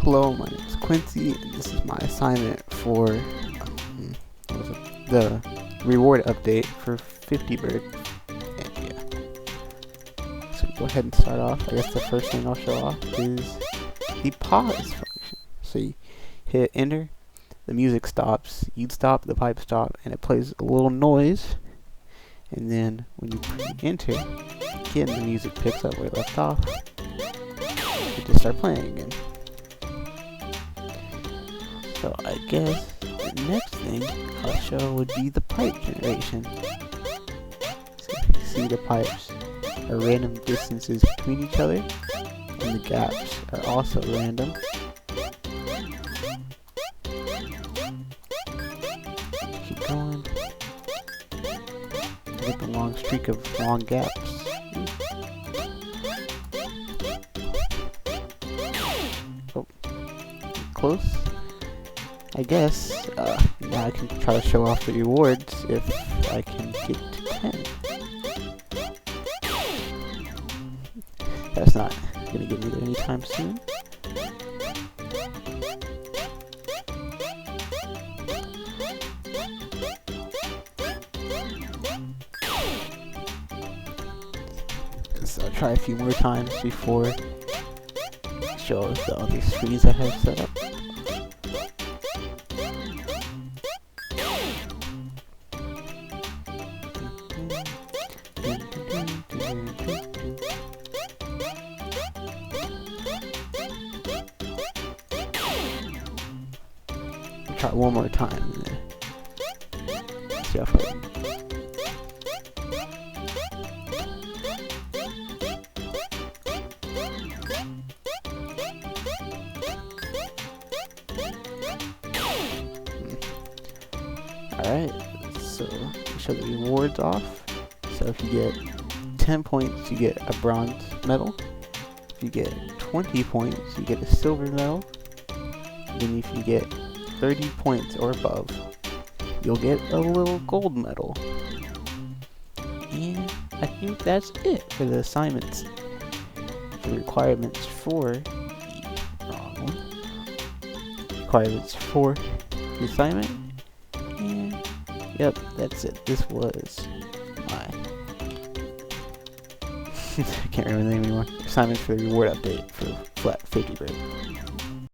Hello, my name is Quincy, and this is my assignment for the reward update for 50 Bird. And yeah, so go ahead and start off. I guess the first thing I'll show off is the pause function. So you hit enter, the music stops, you stop, the pipe stop, and it plays a little noise. And then when you enter, again the music picks up where it left off. You just start playing again. So I guess the next thing I'll show would be the pipe generation. So you see the pipes are random distances between each other, and the gaps are also random. Keep going. Get the long streak of long gaps. Oh, close. I guess now I can try to show off the rewards if I can get to 10. That's not gonna get me there anytime soon. So I'll try a few more times before I show the other screens I have set up. Try one more time and then see how far. Alright, so we show the rewards off. So if you get 10 points, you get a bronze medal. If you get 20 points, you get a silver medal. And then if you get 30 points or above, you'll get a little gold medal. And I think that's it for the assignments. The requirements for the wrong one. Requirements for the assignment. And yep, that's it. This was my I can't remember the name anymore. Assignment for the reward update for flat 50 Bird.